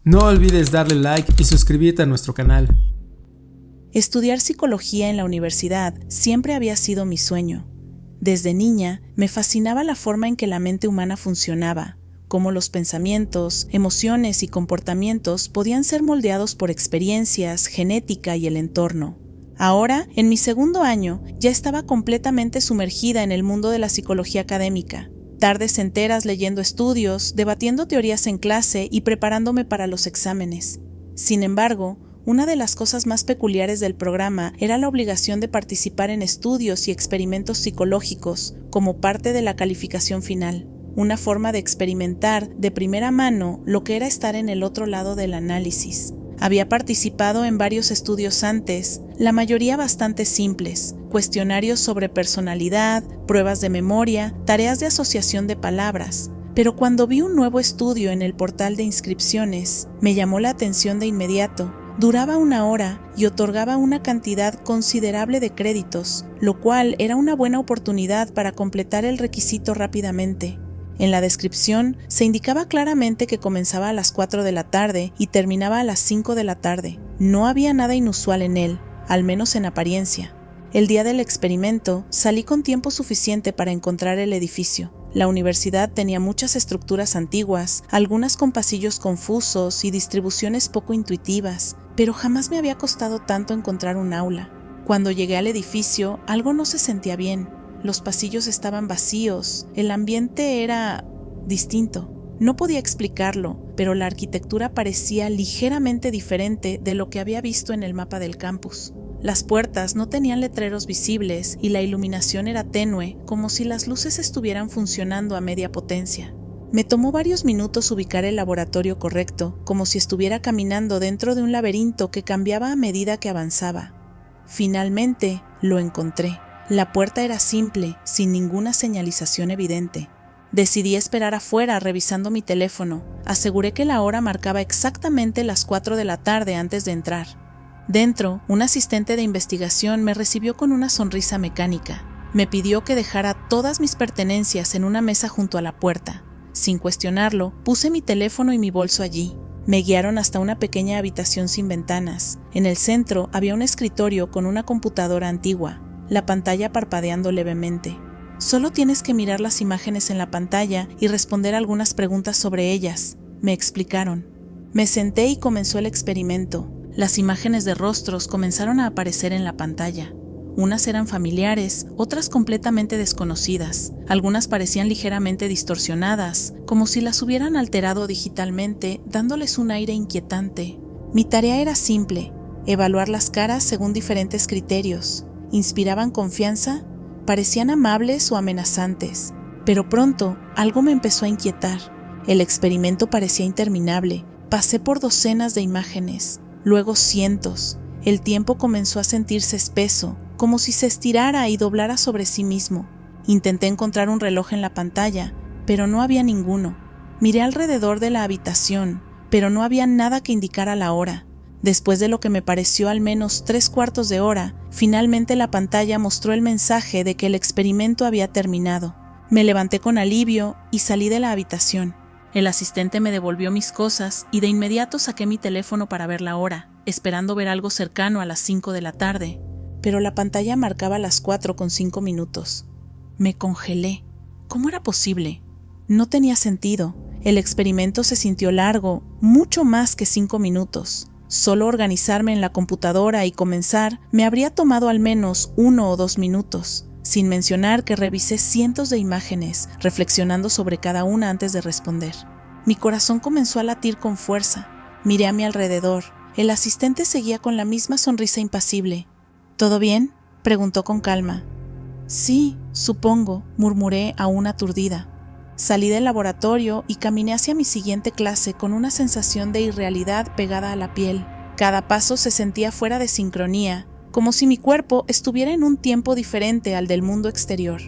No olvides darle like y suscribirte a nuestro canal. Estudiar psicología en la universidad siempre había sido mi sueño. Desde niña me fascinaba la forma en que la mente humana funcionaba, cómo los pensamientos, emociones y comportamientos podían ser moldeados por experiencias, genética y el entorno. Ahora, en mi segundo año, ya estaba completamente sumergida en el mundo de la psicología académica. Tardes enteras leyendo estudios, debatiendo teorías en clase y preparándome para los exámenes. Sin embargo, una de las cosas más peculiares del programa era la obligación de participar en estudios y experimentos psicológicos como parte de la calificación final, una forma de experimentar de primera mano lo que era estar en el otro lado del análisis. Había participado en varios estudios antes, la mayoría bastante simples, cuestionarios sobre personalidad, pruebas de memoria, tareas de asociación de palabras. Pero cuando vi un nuevo estudio en el portal de inscripciones, me llamó la atención de inmediato. Duraba 1 hora y otorgaba una cantidad considerable de créditos, lo cual era una buena oportunidad para completar el requisito rápidamente. En la descripción se indicaba claramente que comenzaba a las 4 de la tarde y terminaba a las 5 de la tarde. No había nada inusual en él, al menos en apariencia. El día del experimento salí con tiempo suficiente para encontrar el edificio. La universidad tenía muchas estructuras antiguas, algunas con pasillos confusos y distribuciones poco intuitivas, pero jamás me había costado tanto encontrar un aula. Cuando llegué al edificio, algo no se sentía bien. Los pasillos estaban vacíos, el ambiente era distinto. No podía explicarlo, pero la arquitectura parecía ligeramente diferente de lo que había visto en el mapa del campus. Las puertas no tenían letreros visibles y la iluminación era tenue, como si las luces estuvieran funcionando a media potencia. Me tomó varios minutos ubicar el laboratorio correcto, como si estuviera caminando dentro de un laberinto que cambiaba a medida que avanzaba. Finalmente, lo encontré. La puerta era simple, sin ninguna señalización evidente. Decidí esperar afuera revisando mi teléfono. Aseguré que la hora marcaba exactamente las 4 de la tarde antes de entrar. Dentro, un asistente de investigación me recibió con una sonrisa mecánica. Me pidió que dejara todas mis pertenencias en una mesa junto a la puerta. Sin cuestionarlo, puse mi teléfono y mi bolso allí. Me guiaron hasta una pequeña habitación sin ventanas. En el centro había un escritorio con una computadora antigua, la pantalla parpadeando levemente. Solo tienes que mirar las imágenes en la pantalla y responder algunas preguntas sobre ellas, me explicaron. Me senté y comenzó el experimento. Las imágenes de rostros comenzaron a aparecer en la pantalla. Unas eran familiares, otras completamente desconocidas. Algunas parecían ligeramente distorsionadas, como si las hubieran alterado digitalmente, dándoles un aire inquietante. Mi tarea era simple: evaluar las caras según diferentes criterios. ¿Inspiraban confianza? ¿Parecían amables o amenazantes? Pero pronto algo me empezó a inquietar. El experimento parecía interminable. Pasé por docenas de imágenes, luego cientos. El tiempo comenzó a sentirse espeso, como si se estirara y doblara sobre sí mismo. Intenté encontrar un reloj en la pantalla, pero no había ninguno. Miré alrededor de la habitación, pero no había nada que indicara la hora. Después de lo que me pareció al menos 3/4 de hora, finalmente la pantalla mostró el mensaje de que el experimento había terminado. Me levanté con alivio y salí de la habitación. El asistente me devolvió mis cosas y de inmediato saqué mi teléfono para ver la hora, esperando ver algo cercano a las 5 de la tarde. Pero la pantalla marcaba las 4:05. Me congelé. ¿Cómo era posible? No tenía sentido. El experimento se sintió largo, mucho más que 5 minutos. Solo organizarme en la computadora y comenzar me habría tomado al menos 1 o 2 minutos, sin mencionar que revisé cientos de imágenes, reflexionando sobre cada una antes de responder. Mi corazón comenzó a latir con fuerza. Miré a mi alrededor. El asistente seguía con la misma sonrisa impasible. ¿Todo bien?, preguntó con calma. Sí, supongo, murmuré aún aturdida. Salí del laboratorio y caminé hacia mi siguiente clase con una sensación de irrealidad pegada a la piel. Cada paso se sentía fuera de sincronía, como si mi cuerpo estuviera en un tiempo diferente al del mundo exterior.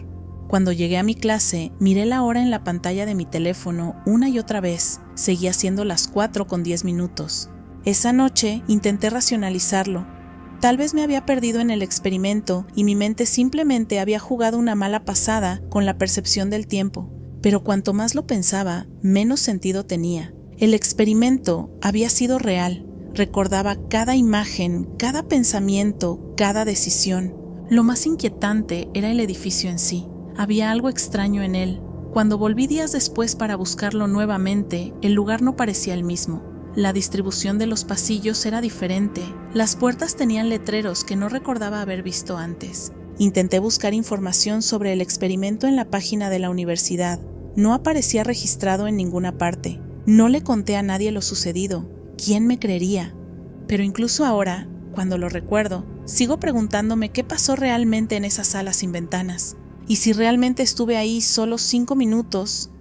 Cuando llegué a mi clase, miré la hora en la pantalla de mi teléfono una y otra vez. Seguía siendo las 4:10. Esa noche intenté racionalizarlo. Tal vez me había perdido en el experimento y mi mente simplemente había jugado una mala pasada con la percepción del tiempo. Pero cuanto más lo pensaba, menos sentido tenía. El experimento había sido real. Recordaba cada imagen, cada pensamiento, cada decisión. Lo más inquietante era el edificio en sí. Había algo extraño en él. Cuando volví días después para buscarlo nuevamente, el lugar no parecía el mismo. La distribución de los pasillos era diferente. Las puertas tenían letreros que no recordaba haber visto antes. Intenté buscar información sobre el experimento en la página de la universidad. No aparecía registrado en ninguna parte. No le conté a nadie lo sucedido. ¿Quién me creería? Pero incluso ahora, cuando lo recuerdo, sigo preguntándome qué pasó realmente en esa sala sin ventanas. Y si realmente estuve ahí solo 5 minutos.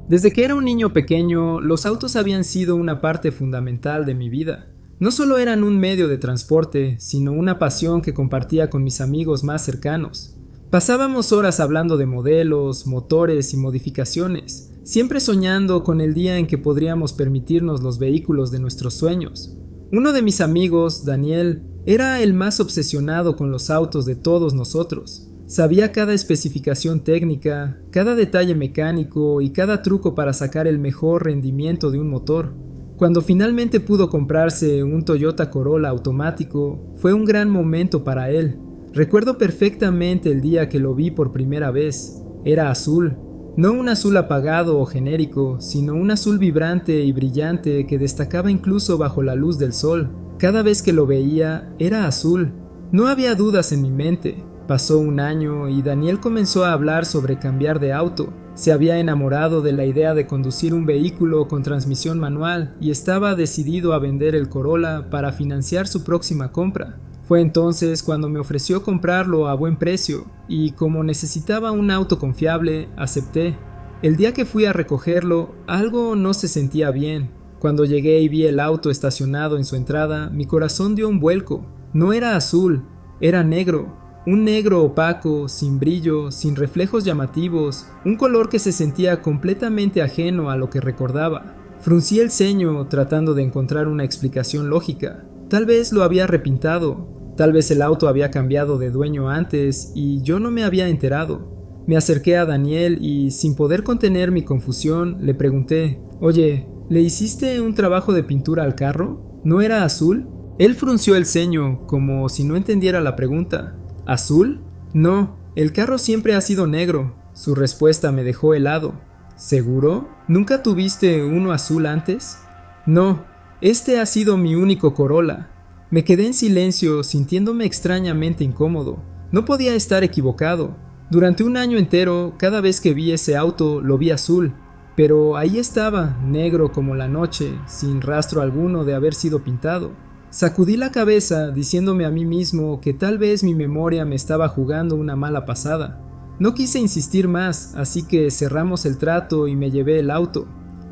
Desde que era un niño pequeño, los autos habían sido una parte fundamental de mi vida. No solo eran un medio de transporte, sino una pasión que compartía con mis amigos más cercanos. Pasábamos horas hablando de modelos, motores y modificaciones, siempre soñando con el día en que podríamos permitirnos los vehículos de nuestros sueños. Uno de mis amigos, Daniel, era el más obsesionado con los autos de todos nosotros. Sabía cada especificación técnica, cada detalle mecánico y cada truco para sacar el mejor rendimiento de un motor. Cuando finalmente pudo comprarse un Toyota Corolla automático, fue un gran momento para él. Recuerdo perfectamente el día que lo vi por primera vez. Era azul. No un azul apagado o genérico, sino un azul vibrante y brillante que destacaba incluso bajo la luz del sol. Cada vez que lo veía, era azul. No había dudas en mi mente. Pasó un año y Daniel comenzó a hablar sobre cambiar de auto. Se había enamorado de la idea de conducir un vehículo con transmisión manual y estaba decidido a vender el Corolla para financiar su próxima compra. Fue entonces cuando me ofreció comprarlo a buen precio y como necesitaba un auto confiable, acepté. El día que fui a recogerlo, algo no se sentía bien. Cuando llegué y vi el auto estacionado en su entrada, mi corazón dio un vuelco. No era azul, era negro. Un negro opaco, sin brillo, sin reflejos llamativos, un color que se sentía completamente ajeno a lo que recordaba. Fruncí el ceño tratando de encontrar una explicación lógica. Tal vez lo había repintado, tal vez el auto había cambiado de dueño antes y yo no me había enterado. Me acerqué a Daniel y, sin poder contener mi confusión, le pregunté: «Oye, ¿le hiciste un trabajo de pintura al carro? ¿No era azul?» Él frunció el ceño, como si no entendiera la pregunta. ¿Azul? No, el carro siempre ha sido negro. Su respuesta me dejó helado. ¿Seguro? ¿Nunca tuviste uno azul antes? No, este ha sido mi único Corolla. Me quedé en silencio, sintiéndome extrañamente incómodo. No podía estar equivocado. Durante un año entero, cada vez que vi ese auto, lo vi azul. Pero ahí estaba, negro como la noche, sin rastro alguno de haber sido pintado. Sacudí la cabeza, diciéndome a mí mismo que tal vez mi memoria me estaba jugando una mala pasada. No quise insistir más, así que cerramos el trato y me llevé el auto.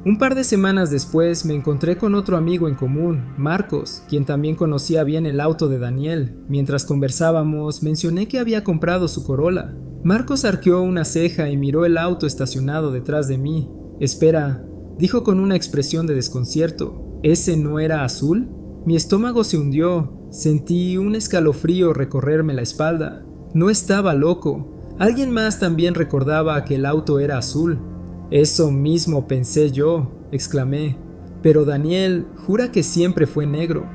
Un par de semanas después me encontré con otro amigo en común, Marcos, quien también conocía bien el auto de Daniel. Mientras conversábamos, mencioné que había comprado su Corolla. Marcos arqueó una ceja y miró el auto estacionado detrás de mí. «Espera», dijo con una expresión de desconcierto. ¿Ese no era azul? Mi estómago se hundió, sentí un escalofrío recorrerme la espalda. No estaba loco. Alguien más también recordaba que el auto era azul. «Eso mismo pensé yo», exclamé. «Pero Daniel jura que siempre fue negro».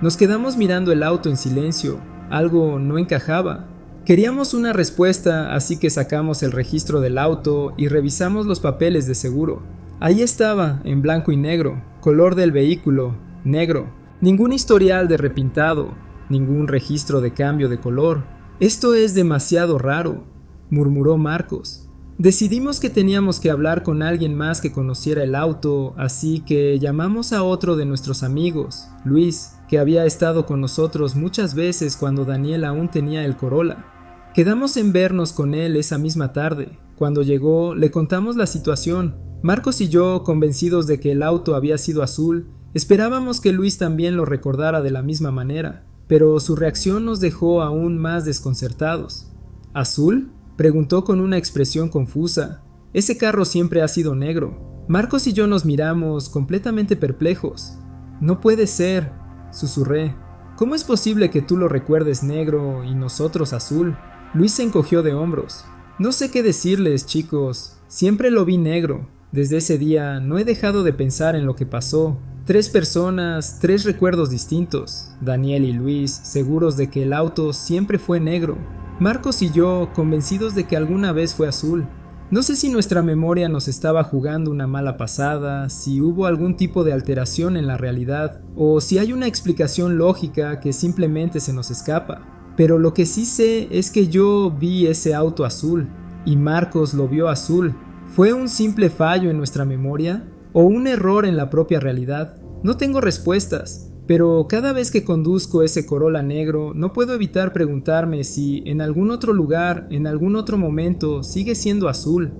Nos quedamos mirando el auto en silencio. Algo no encajaba. Queríamos una respuesta, así que sacamos el registro del auto y revisamos los papeles de seguro. Ahí estaba, en blanco y negro, color del vehículo, negro. Ningún historial de repintado, ningún registro de cambio de color. «Esto es demasiado raro», murmuró Marcos. Decidimos que teníamos que hablar con alguien más que conociera el auto, así que llamamos a otro de nuestros amigos, Luis, que había estado con nosotros muchas veces cuando Daniel aún tenía el Corolla. Quedamos en vernos con él esa misma tarde. Cuando llegó, le contamos la situación. Marcos y yo, convencidos de que el auto había sido azul, esperábamos que Luis también lo recordara de la misma manera, pero su reacción nos dejó aún más desconcertados. ¿Azul?, preguntó con una expresión confusa. Ese carro siempre ha sido negro. Marcos y yo nos miramos completamente perplejos. «No puede ser», susurré. «¿Cómo es posible que tú lo recuerdes negro y nosotros azul?» Luis se encogió de hombros. «No sé qué decirles, chicos. Siempre lo vi negro. Desde ese día no he dejado de pensar en lo que pasó. 3 personas, 3 recuerdos distintos. Daniel y Luis, seguros de que el auto siempre fue negro. Marcos y yo, convencidos de que alguna vez fue azul. No sé si nuestra memoria nos estaba jugando una mala pasada, si hubo algún tipo de alteración en la realidad, o si hay una explicación lógica que simplemente se nos escapa. Pero lo que sí sé es que yo vi ese auto azul, y Marcos lo vio azul. ¿Fue un simple fallo en nuestra memoria? ¿O un error en la propia realidad? No tengo respuestas, pero cada vez que conduzco ese Corolla negro no puedo evitar preguntarme si en algún otro lugar, en algún otro momento, sigue siendo azul.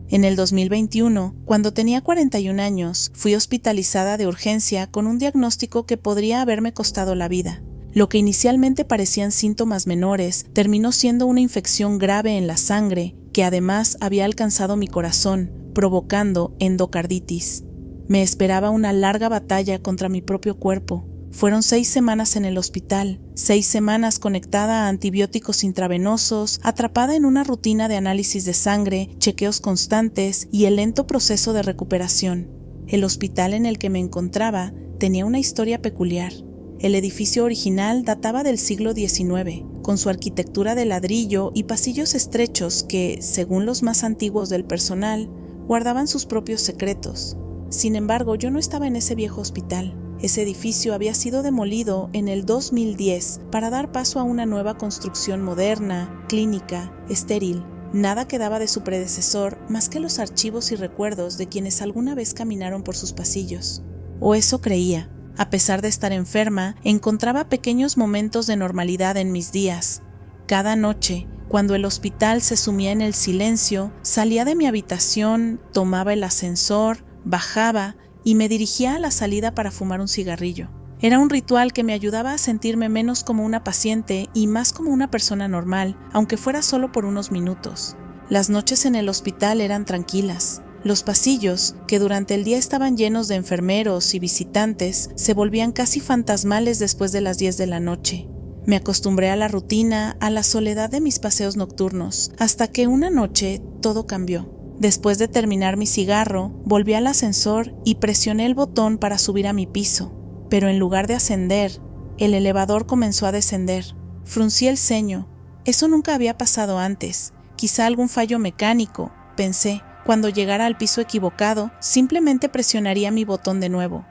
En el 2021, cuando tenía 41 años, fui hospitalizada de urgencia con un diagnóstico que podría haberme costado la vida. Lo que inicialmente parecían síntomas menores terminó siendo una infección grave en la sangre que además había alcanzado mi corazón, provocando endocarditis. Me esperaba una larga batalla contra mi propio cuerpo. Fueron 6 semanas en el hospital, 6 semanas conectada a antibióticos intravenosos, atrapada en una rutina de análisis de sangre, chequeos constantes y el lento proceso de recuperación. El hospital en el que me encontraba tenía una historia peculiar. El edificio original databa del siglo XIX, con su arquitectura de ladrillo y pasillos estrechos que, según los más antiguos del personal, guardaban sus propios secretos. Sin embargo, yo no estaba en ese viejo hospital. Ese edificio había sido demolido en el 2010 para dar paso a una nueva construcción moderna, clínica, estéril. Nada quedaba de su predecesor más que los archivos y recuerdos de quienes alguna vez caminaron por sus pasillos. O eso creía. A pesar de estar enferma, encontraba pequeños momentos de normalidad en mis días. Cada noche, cuando el hospital se sumía en el silencio, salía de mi habitación, tomaba el ascensor, bajaba y me dirigía a la salida para fumar un cigarrillo. Era un ritual que me ayudaba a sentirme menos como una paciente y más como una persona normal, aunque fuera solo por unos minutos. Las noches en el hospital eran tranquilas. Los pasillos, que durante el día estaban llenos de enfermeros y visitantes, se volvían casi fantasmales después de las 10 de la noche. Me acostumbré a la rutina, a la soledad de mis paseos nocturnos, hasta que una noche todo cambió. Después de terminar mi cigarro, volví al ascensor y presioné el botón para subir a mi piso. Pero en lugar de ascender, el elevador comenzó a descender. Fruncí el ceño. Eso nunca había pasado antes. Quizá algún fallo mecánico, pensé. Cuando llegara al piso equivocado, simplemente presionaría mi botón de nuevo.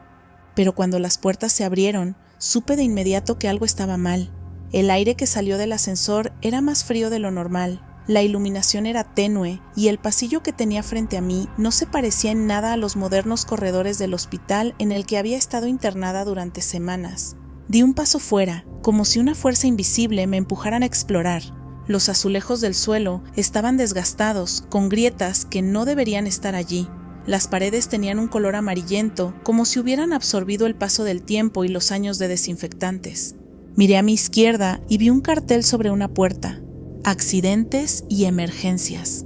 Pero cuando las puertas se abrieron, supe de inmediato que algo estaba mal. El aire que salió del ascensor era más frío de lo normal. La iluminación era tenue y el pasillo que tenía frente a mí no se parecía en nada a los modernos corredores del hospital en el que había estado internada durante semanas. Di un paso fuera, como si una fuerza invisible me empujara a explorar. Los azulejos del suelo estaban desgastados, con grietas que no deberían estar allí. Las paredes tenían un color amarillento, como si hubieran absorbido el paso del tiempo y los años de desinfectantes. Miré a mi izquierda y vi un cartel sobre una puerta: accidentes y emergencias.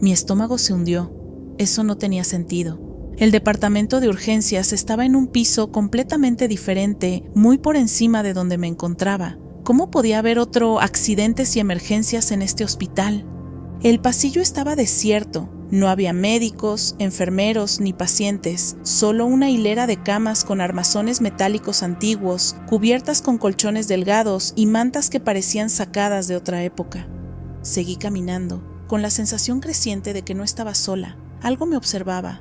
Mi estómago se hundió. Eso no tenía sentido. El departamento de urgencias estaba en un piso completamente diferente, muy por encima de donde me encontraba. ¿Cómo podía haber otro accidentes y emergencias en este hospital? El pasillo estaba desierto. No había médicos, enfermeros ni pacientes, solo una hilera de camas con armazones metálicos antiguos, cubiertas con colchones delgados y mantas que parecían sacadas de otra época. Seguí caminando, con la sensación creciente de que no estaba sola. Algo me observaba,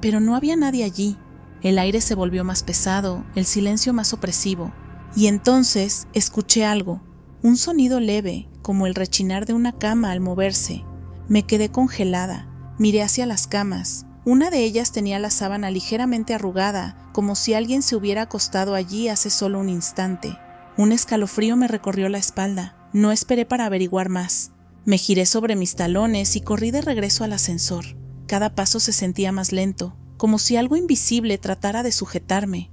pero no había nadie allí. El aire se volvió más pesado, el silencio más opresivo. Y entonces escuché algo, un sonido leve, como el rechinar de una cama al moverse. Me quedé congelada, miré hacia las camas. Una de ellas tenía la sábana ligeramente arrugada, como si alguien se hubiera acostado allí hace solo un instante. Un escalofrío me recorrió la espalda. No esperé para averiguar más. Me giré sobre mis talones y corrí de regreso al ascensor. Cada paso se sentía más lento, como si algo invisible tratara de sujetarme.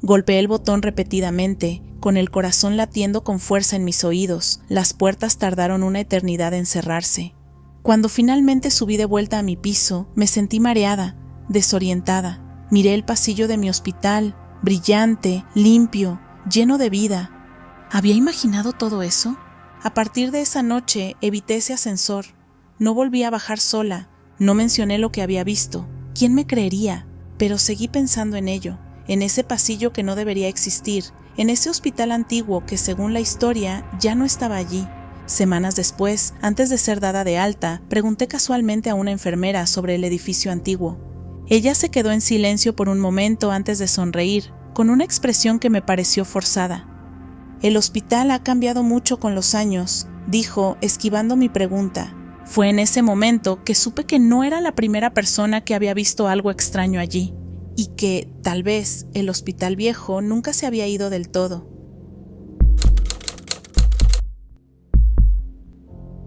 Golpeé el botón repetidamente, con el corazón latiendo con fuerza en mis oídos. Las puertas tardaron una eternidad en cerrarse. Cuando finalmente subí de vuelta a mi piso, me sentí mareada, desorientada. Miré el pasillo de mi hospital, brillante, limpio, lleno de vida. ¿Había imaginado todo eso? A partir de esa noche evité ese ascensor. No volví a bajar sola, no mencioné lo que había visto. ¿Quién me creería? Pero seguí pensando en ello, en ese pasillo que no debería existir, en ese hospital antiguo que según la historia ya no estaba allí. Semanas después, antes de ser dada de alta, pregunté casualmente a una enfermera sobre el edificio antiguo. Ella se quedó en silencio por un momento antes de sonreír, con una expresión que me pareció forzada. El hospital ha cambiado mucho con los años, dijo, esquivando mi pregunta. Fue en ese momento que supe que no era la primera persona que había visto algo extraño allí, y que, tal vez, el hospital viejo nunca se había ido del todo.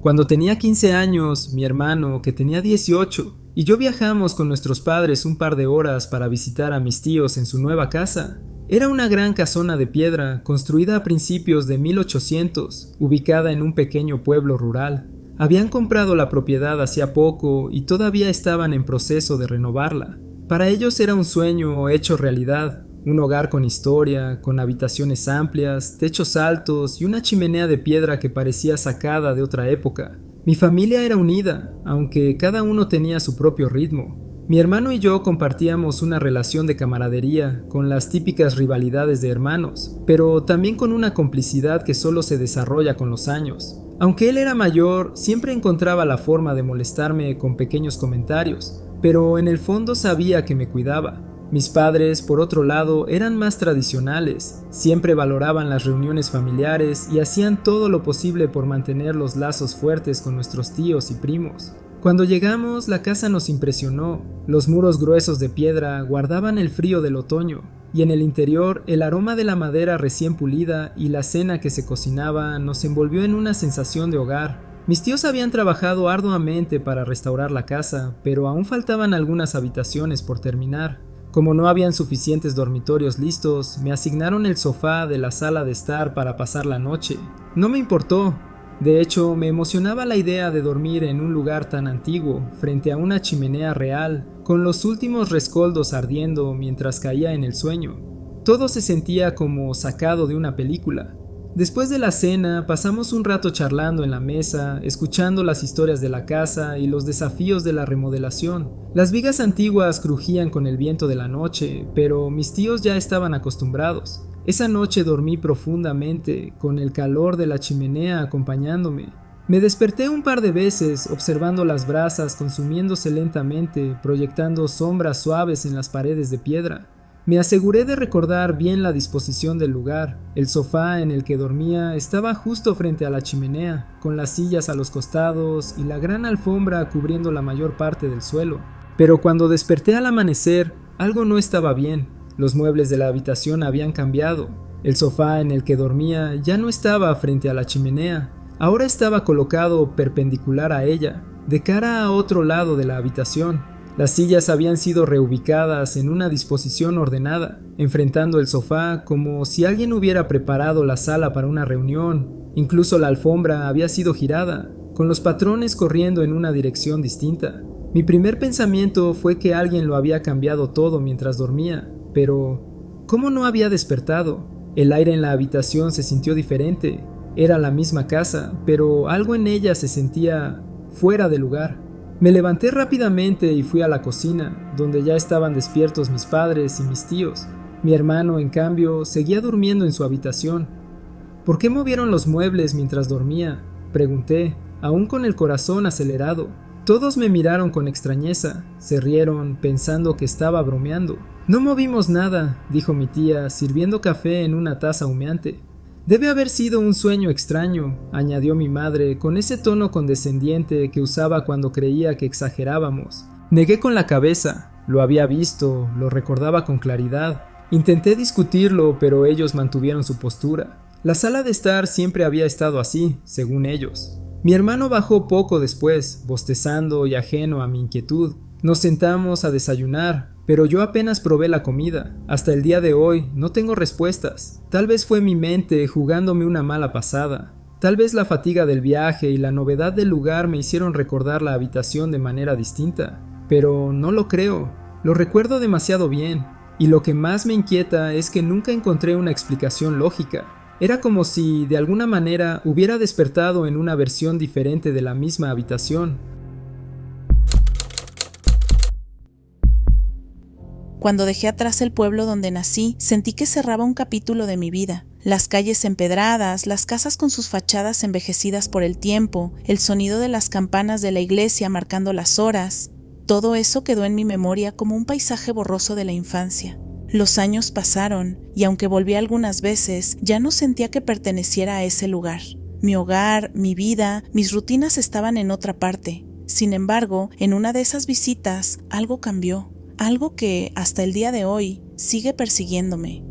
Cuando tenía 15 años, mi hermano, que tenía 18, y yo viajamos con nuestros padres un par de horas para visitar a mis tíos en su nueva casa. Era una gran casona de piedra, construida a principios de 1800, ubicada en un pequeño pueblo rural. Habían comprado la propiedad hacía poco y todavía estaban en proceso de renovarla. Para ellos era un sueño hecho realidad, un hogar con historia, con habitaciones amplias, techos altos y una chimenea de piedra que parecía sacada de otra época. Mi familia era unida, aunque cada uno tenía su propio ritmo. Mi hermano y yo compartíamos una relación de camaradería, con las típicas rivalidades de hermanos, pero también con una complicidad que solo se desarrolla con los años. Aunque él era mayor, siempre encontraba la forma de molestarme con pequeños comentarios, pero en el fondo sabía que me cuidaba. Mis padres, por otro lado, eran más tradicionales, siempre valoraban las reuniones familiares y hacían todo lo posible por mantener los lazos fuertes con nuestros tíos y primos. Cuando llegamos, la casa nos impresionó. Los muros gruesos de piedra guardaban el frío del otoño, y en el interior el aroma de la madera recién pulida y la cena que se cocinaba nos envolvió en una sensación de hogar. Mis tíos habían trabajado arduamente para restaurar la casa, pero aún faltaban algunas habitaciones por terminar. Como no habían suficientes dormitorios listos, me asignaron el sofá de la sala de estar para pasar la noche. No me importó. De hecho, me emocionaba la idea de dormir en un lugar tan antiguo, frente a una chimenea real, con los últimos rescoldos ardiendo mientras caía en el sueño. Todo se sentía como sacado de una película. Después de la cena, pasamos un rato charlando en la mesa, escuchando las historias de la casa y los desafíos de la remodelación. Las vigas antiguas crujían con el viento de la noche, pero mis tíos ya estaban acostumbrados. Esa noche dormí profundamente, con el calor de la chimenea acompañándome. Me desperté un par de veces, observando las brasas consumiéndose lentamente, proyectando sombras suaves en las paredes de piedra. Me aseguré de recordar bien la disposición del lugar. El sofá en el que dormía estaba justo frente a la chimenea, con las sillas a los costados y la gran alfombra cubriendo la mayor parte del suelo. Pero cuando desperté al amanecer, algo no estaba bien. Los muebles de la habitación habían cambiado. El sofá en el que dormía ya no estaba frente a la chimenea. Ahora estaba colocado perpendicular a ella, de cara a otro lado de la habitación. Las sillas habían sido reubicadas en una disposición ordenada, enfrentando el sofá como si alguien hubiera preparado la sala para una reunión. Incluso la alfombra había sido girada, con los patrones corriendo en una dirección distinta. Mi primer pensamiento fue que alguien lo había cambiado todo mientras dormía, pero ¿cómo no había despertado? El aire en la habitación se sintió diferente. Era la misma casa, pero algo en ella se sentía fuera de lugar. Me levanté rápidamente y fui a la cocina, donde ya estaban despiertos mis padres y mis tíos. Mi hermano, en cambio, seguía durmiendo en su habitación. ¿Por qué movieron los muebles mientras dormía?, pregunté, aún con el corazón acelerado. Todos me miraron con extrañeza, se rieron pensando que estaba bromeando. No movimos nada, dijo mi tía, sirviendo café en una taza humeante. Debe haber sido un sueño extraño, añadió mi madre con ese tono condescendiente que usaba cuando creía que exagerábamos. Negué con la cabeza, lo había visto, lo recordaba con claridad. Intenté discutirlo, pero ellos mantuvieron su postura. La sala de estar siempre había estado así, según ellos. Mi hermano bajó poco después, bostezando y ajeno a mi inquietud. Nos sentamos a desayunar, pero yo apenas probé la comida. Hasta el día de hoy no tengo respuestas. Tal vez fue mi mente jugándome una mala pasada. Tal vez la fatiga del viaje y la novedad del lugar me hicieron recordar la habitación de manera distinta. Pero no lo creo. Lo recuerdo demasiado bien. Y lo que más me inquieta es que nunca encontré una explicación lógica. Era como si, de alguna manera, hubiera despertado en una versión diferente de la misma habitación. Cuando dejé atrás el pueblo donde nací, sentí que cerraba un capítulo de mi vida. Las calles empedradas, las casas con sus fachadas envejecidas por el tiempo, el sonido de las campanas de la iglesia marcando las horas, todo eso quedó en mi memoria como un paisaje borroso de la infancia. Los años pasaron, y aunque volví algunas veces, ya no sentía que perteneciera a ese lugar. Mi hogar, mi vida, mis rutinas estaban en otra parte. Sin embargo, en una de esas visitas, algo cambió. Algo que, hasta el día de hoy, sigue persiguiéndome.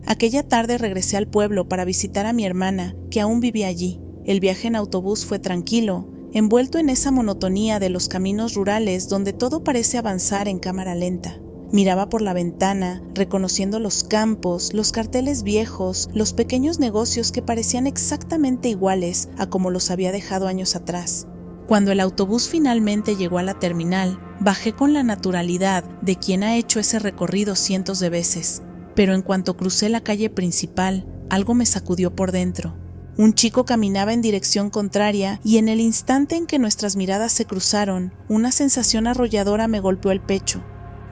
Aquella tarde regresé al pueblo para visitar a mi hermana, que aún vivía allí. El viaje en autobús fue tranquilo, envuelto en esa monotonía de los caminos rurales donde todo parece avanzar en cámara lenta. Miraba por la ventana, reconociendo los campos, los carteles viejos, los pequeños negocios que parecían exactamente iguales a como los había dejado años atrás. Cuando el autobús finalmente llegó a la terminal, bajé con la naturalidad de quien ha hecho ese recorrido cientos de veces. Pero en cuanto crucé la calle principal, algo me sacudió por dentro. Un chico caminaba en dirección contraria y en el instante en que nuestras miradas se cruzaron, una sensación arrolladora me golpeó el pecho.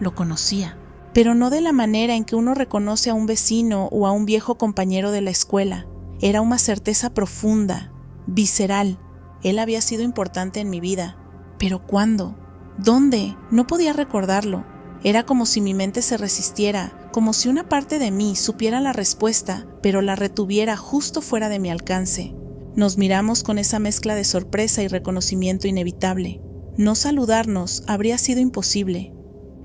Lo conocía, pero no de la manera en que uno reconoce a un vecino o a un viejo compañero de la escuela. Era una certeza profunda, visceral. Él había sido importante en mi vida. ¿Pero cuándo? ¿Dónde? No podía recordarlo. Era como si mi mente se resistiera, como si una parte de mí supiera la respuesta, pero la retuviera justo fuera de mi alcance. Nos miramos con esa mezcla de sorpresa y reconocimiento inevitable. No saludarnos habría sido imposible.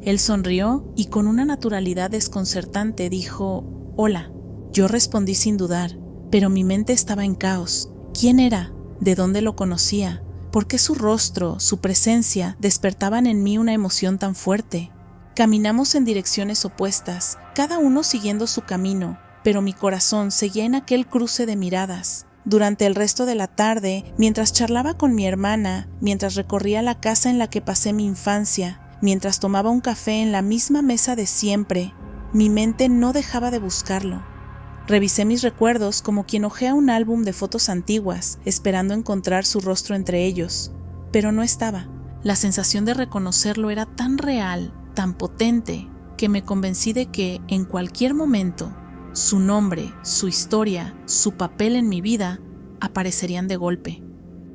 Él sonrió y con una naturalidad desconcertante dijo: «Hola». Yo respondí sin dudar, pero mi mente estaba en caos. ¿Quién era? ¿De dónde lo conocía? ¿Por qué su rostro, su presencia, despertaban en mí una emoción tan fuerte? Caminamos en direcciones opuestas, cada uno siguiendo su camino, pero mi corazón seguía en aquel cruce de miradas. Durante el resto de la tarde, mientras charlaba con mi hermana, mientras recorría la casa en la que pasé mi infancia, mientras tomaba un café en la misma mesa de siempre, mi mente no dejaba de buscarlo. Revisé mis recuerdos como quien hojea un álbum de fotos antiguas, esperando encontrar su rostro entre ellos, pero no estaba. La sensación de reconocerlo era tan real, tan potente, que me convencí de que, en cualquier momento, su nombre, su historia, su papel en mi vida, aparecerían de golpe.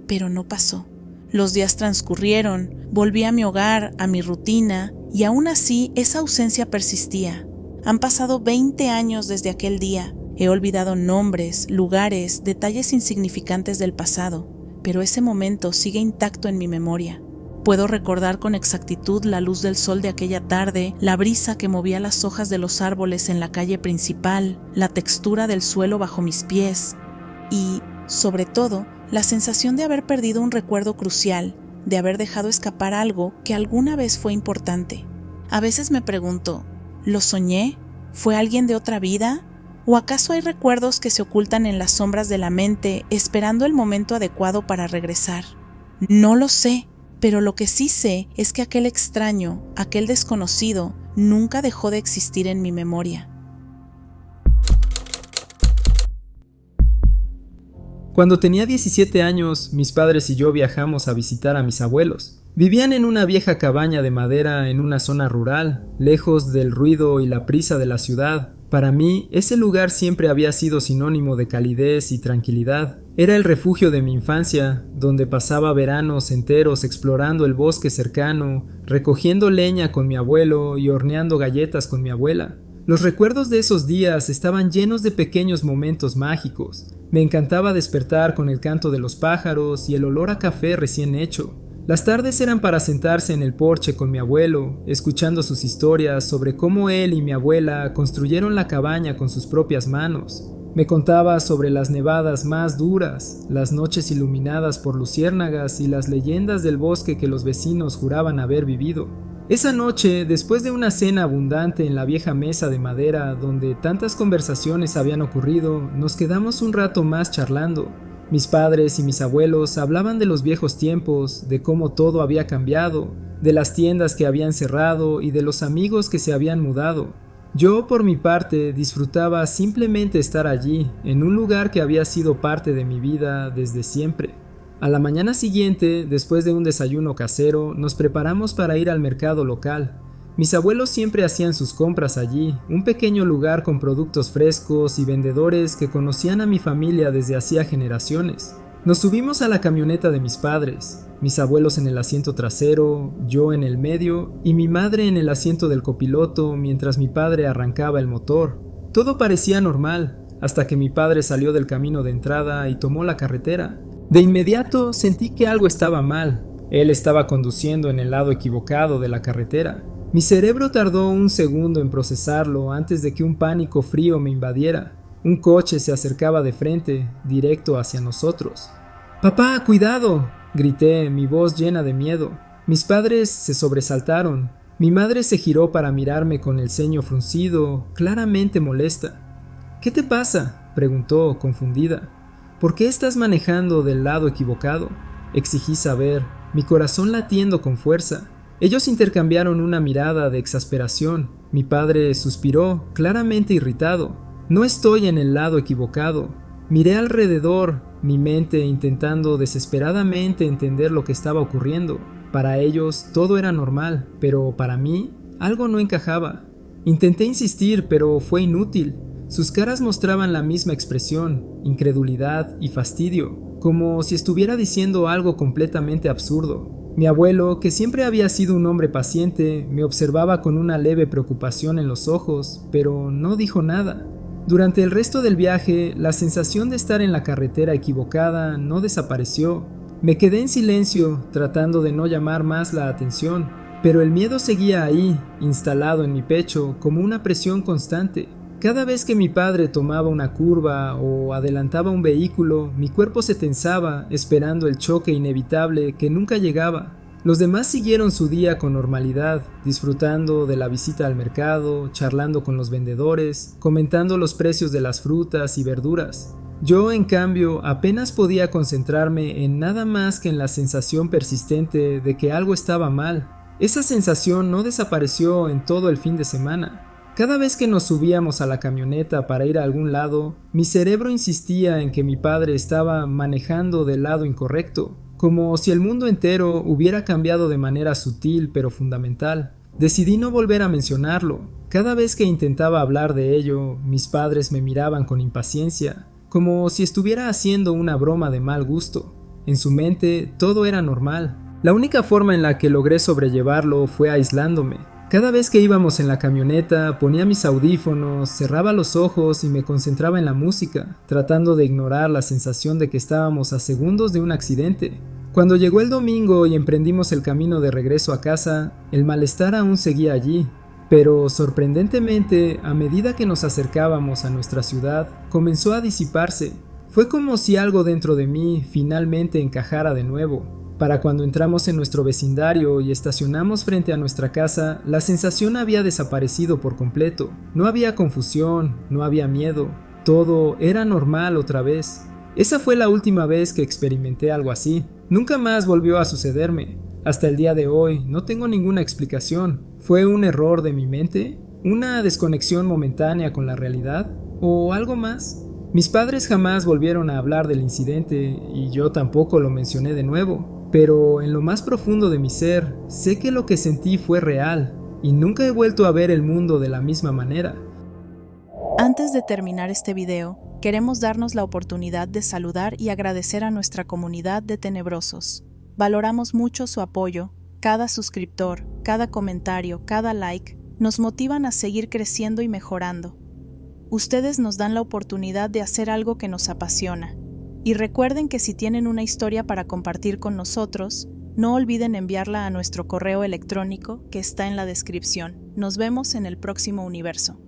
Pero no pasó. Los días transcurrieron, volví a mi hogar, a mi rutina, y aún así esa ausencia persistía. Han pasado 20 años desde aquel día. He olvidado nombres, lugares, detalles insignificantes del pasado, pero ese momento sigue intacto en mi memoria. Puedo recordar con exactitud la luz del sol de aquella tarde, la brisa que movía las hojas de los árboles en la calle principal, la textura del suelo bajo mis pies y, sobre todo, la sensación de haber perdido un recuerdo crucial, de haber dejado escapar algo que alguna vez fue importante. A veces me pregunto, ¿lo soñé? ¿Fue alguien de otra vida? ¿O acaso hay recuerdos que se ocultan en las sombras de la mente esperando el momento adecuado para regresar? No lo sé, pero lo que sí sé es que aquel extraño, aquel desconocido, nunca dejó de existir en mi memoria. Cuando tenía 17 años, mis padres y yo viajamos a visitar a mis abuelos. Vivían en una vieja cabaña de madera en una zona rural, lejos del ruido y la prisa de la ciudad. Para mí, ese lugar siempre había sido sinónimo de calidez y tranquilidad. Era el refugio de mi infancia, donde pasaba veranos enteros explorando el bosque cercano, recogiendo leña con mi abuelo y horneando galletas con mi abuela. Los recuerdos de esos días estaban llenos de pequeños momentos mágicos. Me encantaba despertar con el canto de los pájaros y el olor a café recién hecho. Las tardes eran para sentarse en el porche con mi abuelo, escuchando sus historias sobre cómo él y mi abuela construyeron la cabaña con sus propias manos. Me contaba sobre las nevadas más duras, las noches iluminadas por luciérnagas y las leyendas del bosque que los vecinos juraban haber vivido. Esa noche, después de una cena abundante en la vieja mesa de madera donde tantas conversaciones habían ocurrido, nos quedamos un rato más charlando. Mis padres y mis abuelos hablaban de los viejos tiempos, de cómo todo había cambiado, de las tiendas que habían cerrado y de los amigos que se habían mudado. Yo, por mi parte, disfrutaba simplemente estar allí, en un lugar que había sido parte de mi vida desde siempre. A la mañana siguiente, después de un desayuno casero, nos preparamos para ir al mercado local. Mis abuelos siempre hacían sus compras allí, un pequeño lugar con productos frescos y vendedores que conocían a mi familia desde hacía generaciones. Nos subimos a la camioneta de mis padres, mis abuelos en el asiento trasero, yo en el medio y mi madre en el asiento del copiloto mientras mi padre arrancaba el motor. Todo parecía normal, hasta que mi padre salió del camino de entrada y tomó la carretera. De inmediato sentí que algo estaba mal. Él estaba conduciendo en el lado equivocado de la carretera. Mi cerebro tardó un segundo en procesarlo antes de que un pánico frío me invadiera. Un coche se acercaba de frente, directo hacia nosotros. «¡Papá, cuidado!», grité, mi voz llena de miedo. Mis padres se sobresaltaron. Mi madre se giró para mirarme con el ceño fruncido, claramente molesta. «¿Qué te pasa?», preguntó, confundida. «¿Por qué estás manejando del lado equivocado?», exigí saber, mi corazón latiendo con fuerza. Ellos intercambiaron una mirada de exasperación. Mi padre suspiró, claramente irritado. «No estoy en el lado equivocado». Miré alrededor, mi mente intentando desesperadamente entender lo que estaba ocurriendo. Para ellos todo era normal, pero para mí algo no encajaba. Intenté insistir, pero fue inútil. Sus caras mostraban la misma expresión, incredulidad y fastidio, como si estuviera diciendo algo completamente absurdo. Mi abuelo, que siempre había sido un hombre paciente, me observaba con una leve preocupación en los ojos, pero no dijo nada. Durante el resto del viaje, la sensación de estar en la carretera equivocada no desapareció. Me quedé en silencio, tratando de no llamar más la atención, pero el miedo seguía ahí, instalado en mi pecho, como una presión constante. Cada vez que mi padre tomaba una curva o adelantaba un vehículo, mi cuerpo se tensaba, esperando el choque inevitable que nunca llegaba. Los demás siguieron su día con normalidad, disfrutando de la visita al mercado, charlando con los vendedores, comentando los precios de las frutas y verduras. Yo, en cambio, apenas podía concentrarme en nada más que en la sensación persistente de que algo estaba mal. Esa sensación no desapareció en todo el fin de semana. Cada vez que nos subíamos a la camioneta para ir a algún lado, mi cerebro insistía en que mi padre estaba manejando del lado incorrecto, como si el mundo entero hubiera cambiado de manera sutil pero fundamental. Decidí no volver a mencionarlo. Cada vez que intentaba hablar de ello, mis padres me miraban con impaciencia, como si estuviera haciendo una broma de mal gusto. En su mente todo era normal. La única forma en la que logré sobrellevarlo fue aislándome. Cada vez que íbamos en la camioneta, ponía mis audífonos, cerraba los ojos y me concentraba en la música, tratando de ignorar la sensación de que estábamos a segundos de un accidente. Cuando llegó el domingo y emprendimos el camino de regreso a casa, el malestar aún seguía allí, pero sorprendentemente, a medida que nos acercábamos a nuestra ciudad, comenzó a disiparse. Fue como si algo dentro de mí finalmente encajara de nuevo. Para cuando entramos en nuestro vecindario y estacionamos frente a nuestra casa, la sensación había desaparecido por completo. No había confusión, no había miedo. Todo era normal otra vez. Esa fue la última vez que experimenté algo así. Nunca más volvió a sucederme. Hasta el día de hoy no tengo ninguna explicación. ¿Fue un error de mi mente? ¿Una desconexión momentánea con la realidad? ¿O algo más? Mis padres jamás volvieron a hablar del incidente y yo tampoco lo mencioné de nuevo. Pero en lo más profundo de mi ser, sé que lo que sentí fue real y nunca he vuelto a ver el mundo de la misma manera. Antes de terminar este video, queremos darnos la oportunidad de saludar y agradecer a nuestra comunidad de tenebrosos. Valoramos mucho su apoyo. Cada suscriptor, cada comentario, cada like nos motivan a seguir creciendo y mejorando. Ustedes nos dan la oportunidad de hacer algo que nos apasiona. Y recuerden que si tienen una historia para compartir con nosotros, no olviden enviarla a nuestro correo electrónico que está en la descripción. Nos vemos en el próximo universo.